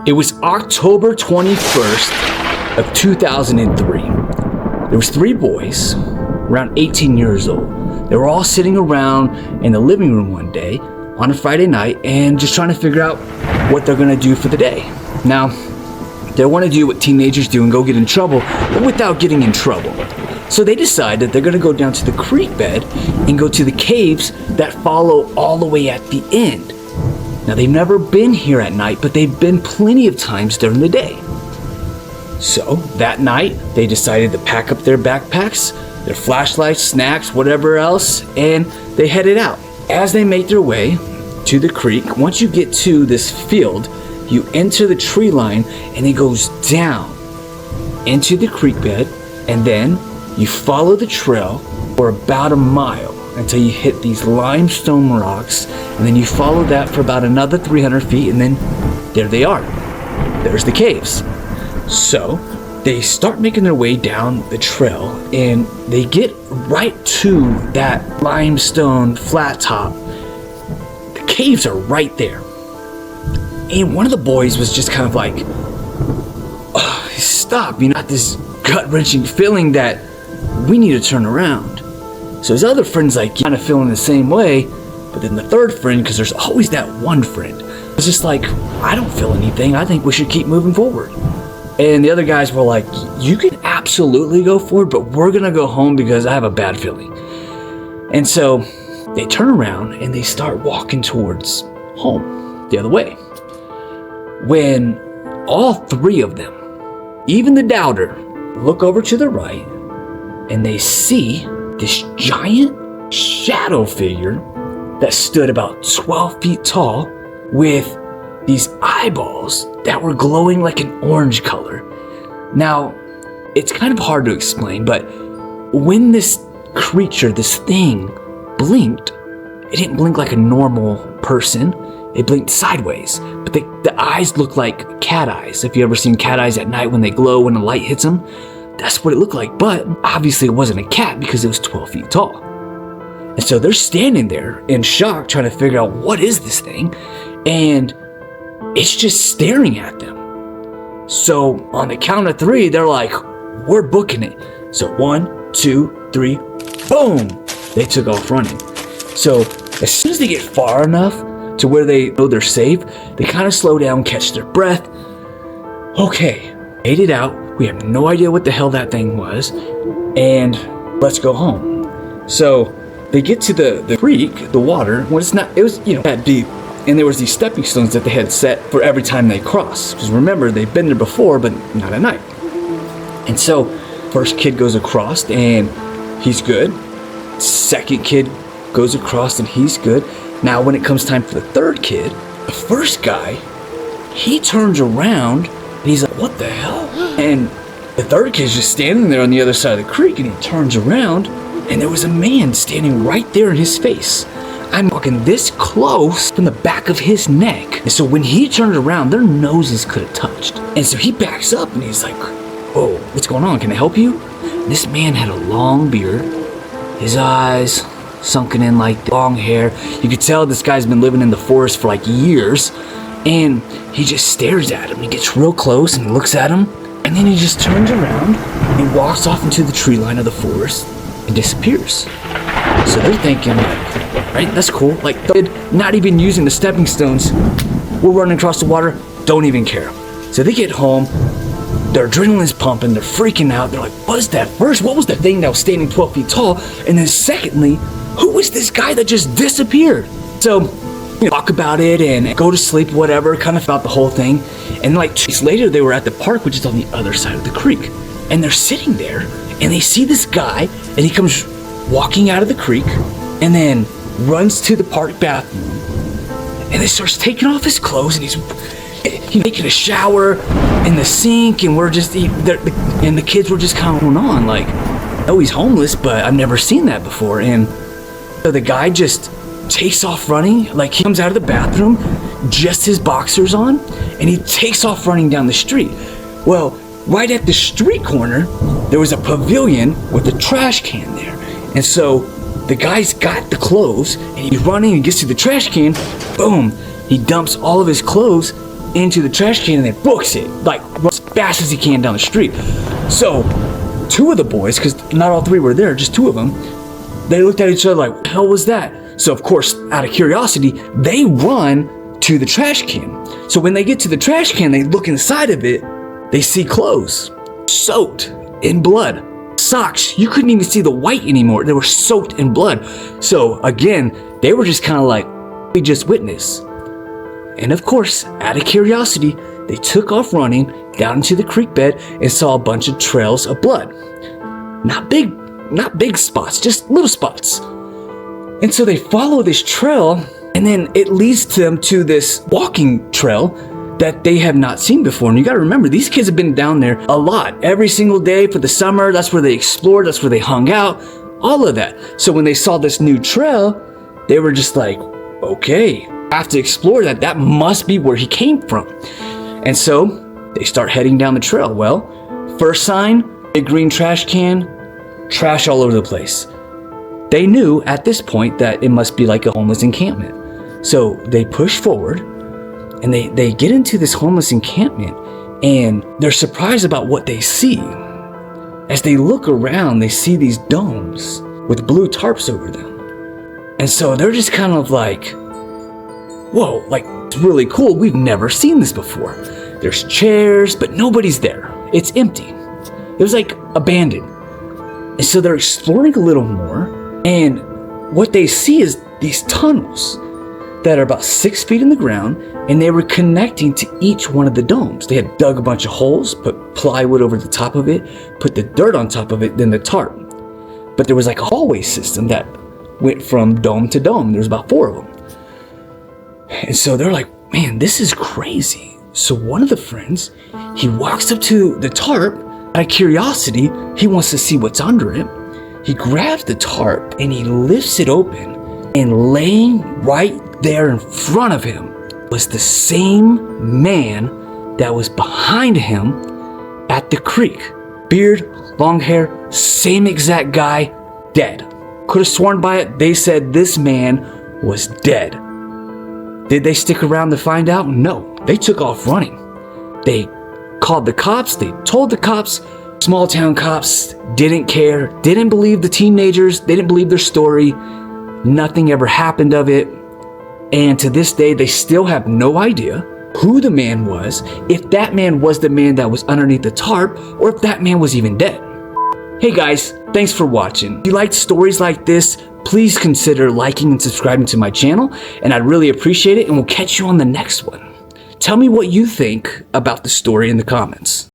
It was October 21st of 2003. There was 3 boys, around 18 years old. They were all sitting around in the living room one day on a Friday night and just trying to figure out what they're gonna do for the day. Now, they want to do what teenagers do and go get in trouble, but without getting in trouble. So they decide that they're gonna go down to the creek bed and go to the caves that follow all the way at the end. Now, they've never been here at night, but they've been plenty of times during the day. So that night, they decided to pack up their backpacks, their flashlights, snacks, whatever else, and they headed out. As they make their way to the creek, once you get to this field, you enter the tree line and it goes down into the creek bed, and then you follow the trail for about a mile until you hit these limestone rocks, and then you follow that for about another 300 feet, and then there they are. There's the caves. So they start making their way down the trail, and they get right to that limestone flat top. The caves are right there. And one of the boys was just kind of like, oh, stop, you know, this gut-wrenching feeling that we need to turn around. So his other friend's like kind of feeling the same way, but then the third friend, because there's always that one friend, was just like, I don't feel anything, I think we should keep moving forward. And the other guys were like, you can absolutely go forward, but we're gonna go home because I have a bad feeling. And so they turn around and they start walking towards home, the other way. When all 3 of them, even the doubter, look over to the right and they see this giant shadow figure that stood about 12 feet tall with these eyeballs that were glowing like an orange color. Now, it's kind of hard to explain, but when this creature, this thing, blinked, it didn't blink like a normal person. It blinked sideways, but the eyes looked like cat eyes. If you ever seen cat eyes at night when they glow when the light hits them, that's what it looked like. But obviously it wasn't a cat because it was 12 feet tall. And so they're standing there in shock trying to figure out what is this thing, and it's just staring at them. So on the count of 3, they're like, we're booking it. So 1, 2, 3, boom! They took off running. So as soon as they get far enough to where they know they're safe, they kind of slow down, catch their breath. Okay, made it out. We have no idea what the hell that thing was, and let's go home. So they get to the creek, the water. When it was that deep, and there was these stepping stones that they had set for every time they cross. Because remember, they've been there before, but not at night. And so first kid goes across and he's good. Second kid goes across and he's good. Now when it comes time for the third kid, the first guy, he turns around and he's like, what the hell? And the third kid's just standing there on the other side of the creek, and he turns around and there was a man standing right there in his face. I'm walking this close from the back of his neck. And so when he turned around, their noses could have touched. And so he backs up and he's like, whoa, what's going on? Can I help you? This man had a long beard, his eyes sunken in like long hair. You could tell this guy's been living in the forest for like years. And he just stares at him. He gets real close and looks at him. And then he just turns around and walks off into the tree line of the forest and disappears. So they're thinking like, right, that's cool. Like, not even using the stepping stones. We're running across the water, don't even care. So they get home, their adrenaline's pumping, they're freaking out. They're like, what is that? First, what was the thing that was standing 12 feet tall? And then secondly, who was this guy that just disappeared? So, talk about it and go to sleep, whatever, kind of about the whole thing. And like 2 weeks later, they were at the park, which is on the other side of the creek. And they're sitting there and they see this guy, and he comes walking out of the creek and then runs to the park bathroom, and then starts taking off his clothes, and he's taking a shower in the sink, and the kids were just kind of going on like, oh, he's homeless, but I've never seen that before. And so the guy just takes off running, like he comes out of the bathroom, just his boxers on, and he takes off running down the street. Well, right at the street corner, there was a pavilion with a trash can there. And so the guy's got the clothes, and he's running and gets to the trash can. Boom! He dumps all of his clothes into the trash can and then books it, like as fast as he can down the street. So 2 of the boys, because not all 3 were there, just 2 of them, they looked at each other like, what the hell was that? So of course, out of curiosity, they run to the trash can. So when they get to the trash can, they look inside of it, they see clothes soaked in blood. Socks, you couldn't even see the white anymore. They were soaked in blood. So again, they were just kind of like, we just witnessed. And of course, out of curiosity, they took off running down into the creek bed and saw a bunch of trails of blood. Not big spots, just little spots. And so they follow this trail, and then it leads them to this walking trail that they have not seen before. And you gotta remember, these kids have been down there a lot. Every single day for the summer, that's where they explored, that's where they hung out, all of that. So when they saw this new trail, they were just like, okay, I have to explore that. That must be where he came from. And so they start heading down the trail. Well, first sign, big green trash can, trash all over the place. They knew at this point that it must be like a homeless encampment. So they push forward, and they get into this homeless encampment, and they're surprised about what they see. As they look around, they see these domes with blue tarps over them. And so they're just kind of like, whoa, like, it's really cool. We've never seen this before. There's chairs, but nobody's there. It's empty. It was like abandoned. And so they're exploring a little more, and what they see is these tunnels that are about 6 feet in the ground, and they were connecting to each one of the domes. They had dug a bunch of holes, put plywood over the top of it, put the dirt on top of it, then the tarp. But there was like a hallway system that went from dome to dome. There's about 4 of them. And so they're like, man, this is crazy. So one of the friends, he walks up to the tarp. Out of curiosity, he wants to see what's under it. He grabs the tarp and he lifts it open, and laying right there in front of him was the same man that was behind him at the creek. Beard, long hair, same exact guy, dead. Could have sworn by it, they said this man was dead. Did they stick around to find out? No, they took off running. They called the cops, they told the cops. Small town cops didn't care, didn't believe the teenagers, they didn't believe their story. Nothing ever happened of it. And to this day, they still have no idea who the man was, if that man was the man that was underneath the tarp, or if that man was even dead. Hey guys, thanks for watching. If you liked stories like this, please consider liking and subscribing to my channel, and I'd really appreciate it, and we'll catch you on the next one. Tell me what you think about the story in the comments.